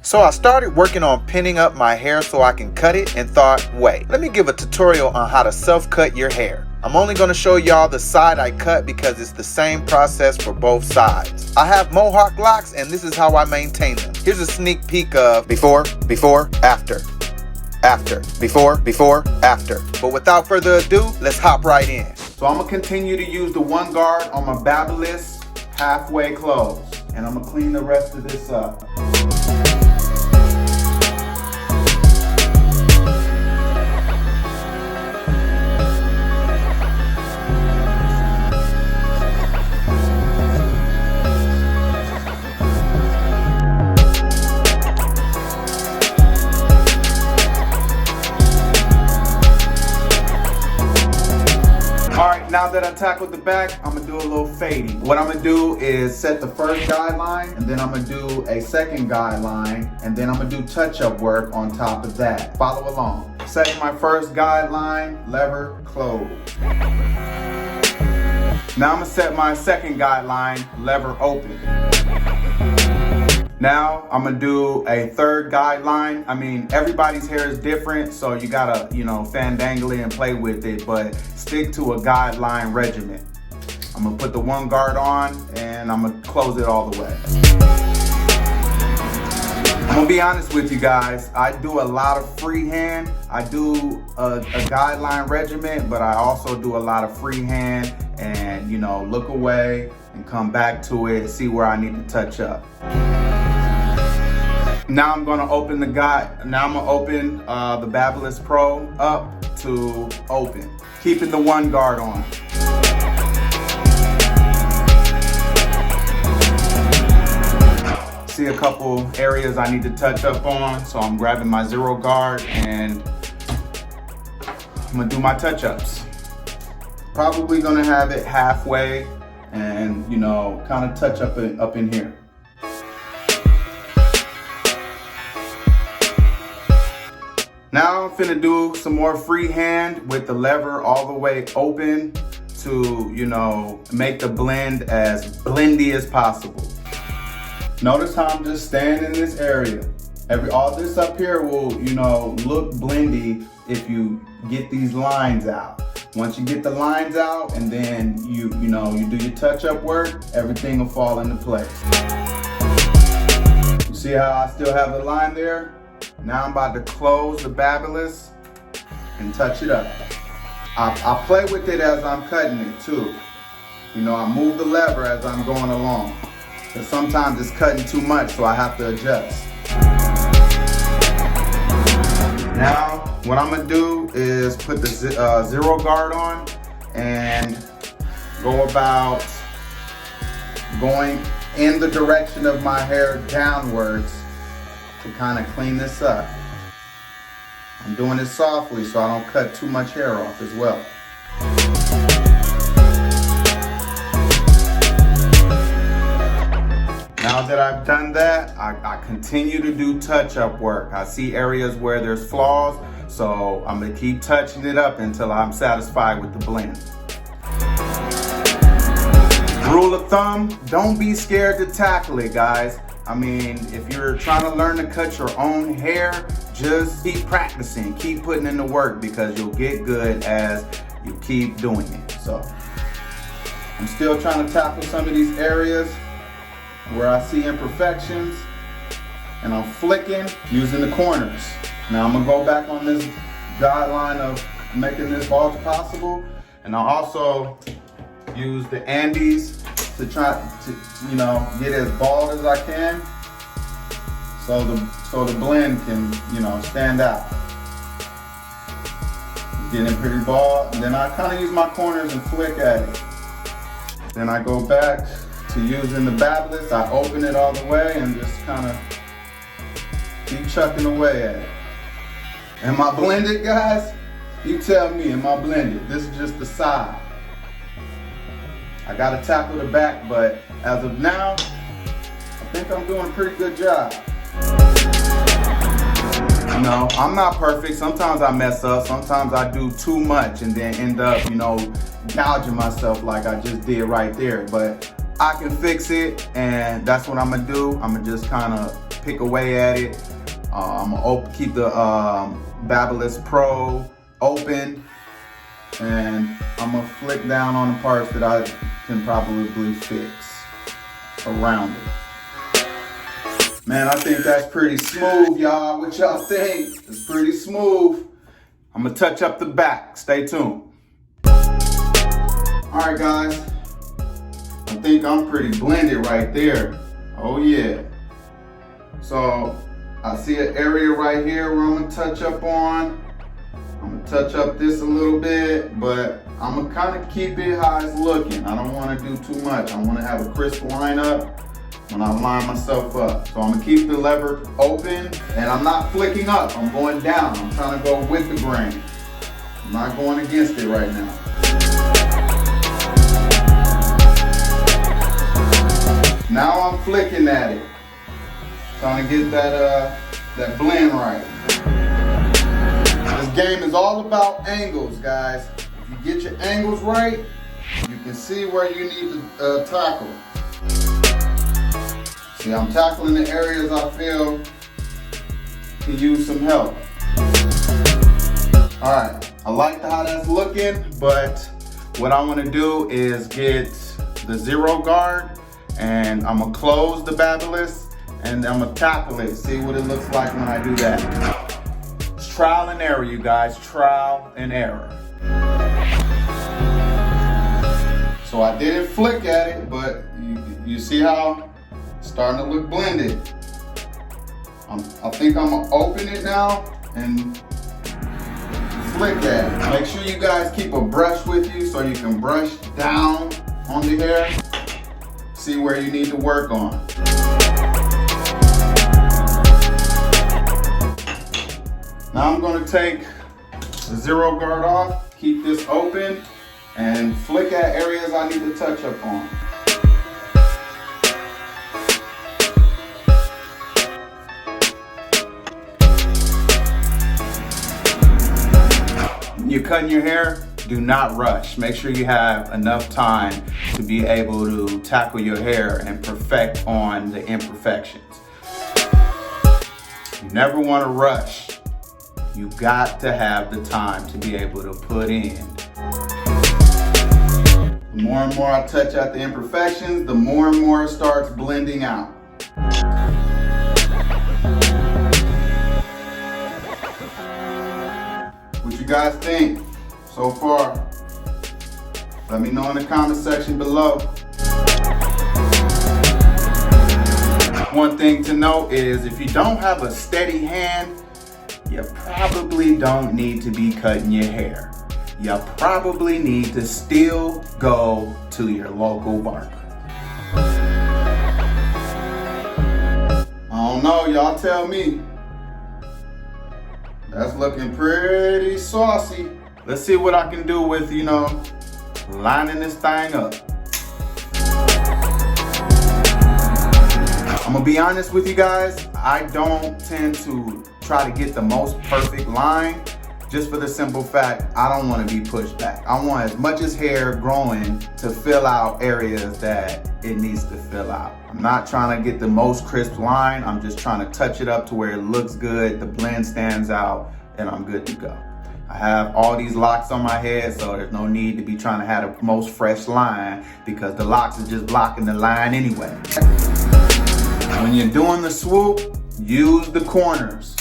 So I started working on pinning up my hair so I can cut it and thought, wait, let me give a tutorial on how to self-cut your hair. I'm only going to show y'all the side I cut because it's the same process for both sides. I have mohawk locks and this is how I maintain them. Here's a sneak peek of before, after. After, before, after. But without further ado, let's hop right in. So I'm gonna continue to use the one guard on my Babyliss halfway closed. And I'm gonna clean the rest of this up. Now that I tackled the back, I'm gonna do a little fading. What I'm gonna do is set the first guideline, and then I'm gonna do a second guideline, and then I'm gonna do touch-up work on top of that. Follow along. Setting my first guideline, lever closed. Now I'm gonna set my second guideline, lever open. Now I'm gonna do a third guideline. I mean, everybody's hair is different, so you gotta, fandangle it and play with it, but stick to a guideline regimen. I'm gonna put the one guard on and I'm gonna close it all the way. I'm gonna be honest with you guys, I do a lot of freehand. I do a guideline regimen, but I also do a lot of freehand and, look away and come back to it, see where I need to touch up. Now I'm gonna open the Babyliss Pro up to open, keeping the one guard on. See a couple areas I need to touch up on, so I'm grabbing my zero guard and I'm gonna do my touch-ups. Probably gonna have it halfway and, kind of touch up in here. Now I'm finna do some more freehand with the lever all the way open to, make the blend as blendy as possible. Notice how I'm just staying in this area. All this up here will, look blendy if you get these lines out. Once you get the lines out and then you do your touch-up work, everything will fall into place. You see how I still have the line there? Now I'm about to close the Babyliss and touch it up. I play with it as I'm cutting it too. I move the lever as I'm going along. Because sometimes it's cutting too much, so I have to adjust. Now, what I'm gonna do is put the zero guard on and go about going in the direction of my hair downwards to kind of clean this up. I'm doing it softly so I don't cut too much hair off as well. Now that I've done that, I continue to do touch-up work. I see areas where there's flaws, so I'm gonna keep touching it up until I'm satisfied with the blend. Rule of thumb, don't be scared to tackle it, guys. I mean, if you're trying to learn to cut your own hair, just keep practicing, keep putting in the work because you'll get good as you keep doing it. So, I'm still trying to tackle some of these areas where I see imperfections and I'm flicking using the corners. Now I'm gonna go back on this guideline of making this bald as possible, and I'll also use the Andes to try to, get as bald as I can, so the blend can, stand out. It's getting pretty bald, and then I kind of use my corners and flick at it. Then I go back to using the Babyliss. I open it all the way and just kind of keep chucking away at it. Am I blended, guys? You tell me, am I blended? This is just the side. I gotta tackle the back, but as of now, I think I'm doing a pretty good job. You know, I'm not perfect. Sometimes I mess up. Sometimes I do too much and then end up, you know, gouging myself like I just did right there. But I can fix it, and that's what I'm gonna do. I'm gonna just kind of pick away at it. I'm gonna keep the Babyliss Pro open, and I'm gonna flick down on the parts that I can probably fix around it. Man, I think that's pretty smooth, y'all. What y'all think? It's pretty smooth. I'm gonna touch up the back. Stay tuned. All right, guys. I think I'm pretty blended right there. Oh yeah. So I see an area right here where I'm gonna touch up on. I'm gonna touch up this a little bit, but I'm gonna kind of keep it how it's looking. I don't wanna do too much. I wanna have a crisp lineup when I line myself up. So I'm gonna keep the lever open, and I'm not flicking up, I'm going down. I'm trying to go with the grain. I'm not going against it right now. Now I'm flicking at it. Trying to get that blend right. This game is all about angles, guys. If you get your angles right, you can see where you need to tackle. See, I'm tackling the areas I feel can use some help. All right, I like how that's looking, but what I want to do is get the zero guard, and I'm gonna close the Babyliss, and I'm gonna tackle it, see what it looks like when I do that. It's trial and error, you guys, trial and error. So I didn't flick at it, but you see how it's starting to look blended. I think I'm gonna open it now and flick at it. Make sure you guys keep a brush with you so you can brush down on the hair. See where you need to work on. Now I'm gonna take the zero guard off, keep this open, and flick at areas I need to touch up on. When you're cutting your hair, do not rush. Make sure you have enough time to be able to tackle your hair and perfect on the imperfections. You never want to rush. You got to have the time to be able to put in. The more and more I touch at the imperfections, the more and more it starts blending out. What you guys think so far? Let me know in the comment section below. One thing to note is if you don't have a steady hand, you probably don't need to be cutting your hair. You probably need to still go to your local barber. I don't know, y'all tell me. That's looking pretty saucy. Let's see what I can do with, you know, lining this thing up. I'm gonna be honest with you guys, I don't tend to try to get the most perfect line, just for the simple fact I don't want to be pushed back. I want as much as hair growing to fill out areas that it needs to fill out. I'm not trying to get the most crisp line, I'm just trying to touch it up to where it looks good, the blend stands out, and I'm good to go. I have all these locks on my head, so there's no need to be trying to have the most fresh line because the locks are just blocking the line anyway. When you're doing the swoop, use the corners.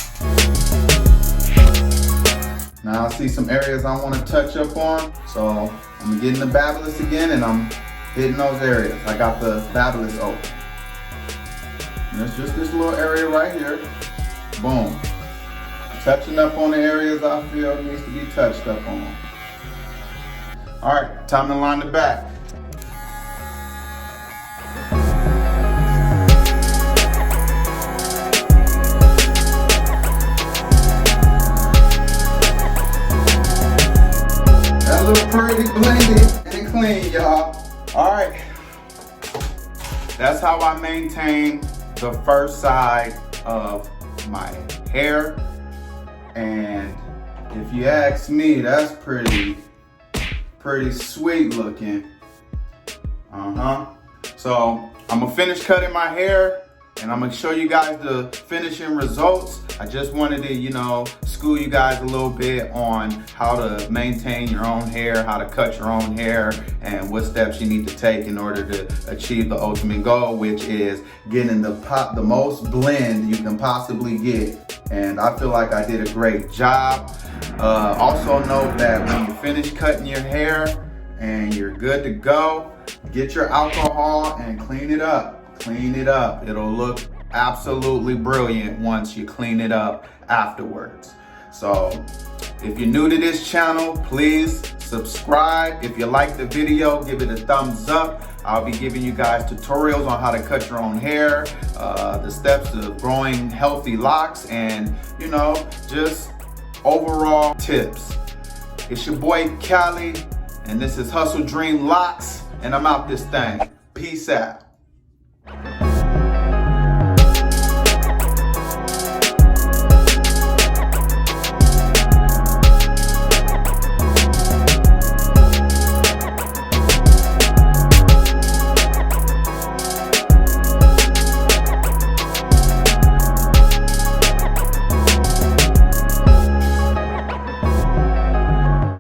Now I see some areas I want to touch up on, so I'm getting the Babyliss again and I'm hitting those areas. I got the Babyliss open. And it's just this little area right here. Boom. Touching up on the areas I feel needs to be touched up on. All right, time to line the back. That look pretty blended and clean, y'all. All right, that's how I maintain the first side of my hair. And if you ask me, that's pretty sweet looking. So I'm gonna finish cutting my hair and I'm gonna show you guys the finishing results. I just wanted to, you know, school you guys a little bit on how to maintain your own hair, how to cut your own hair, and what steps you need to take in order to achieve the ultimate goal, which is getting the most blend you can possibly get. And I feel like I did a great job. Also note that when you finish cutting your hair and you're good to go, get your alcohol and clean it up. Clean it up. It'll look absolutely brilliant once you clean it up afterwards. So if you're new to this channel, please subscribe. If you like the video, give it a thumbs up. I'll be giving you guys tutorials on how to cut your own hair, the steps of growing healthy locks, and, you know, just overall tips. It's your boy Cali, and this is Hustle Dream Locs, and I'm out this thing. Peace out.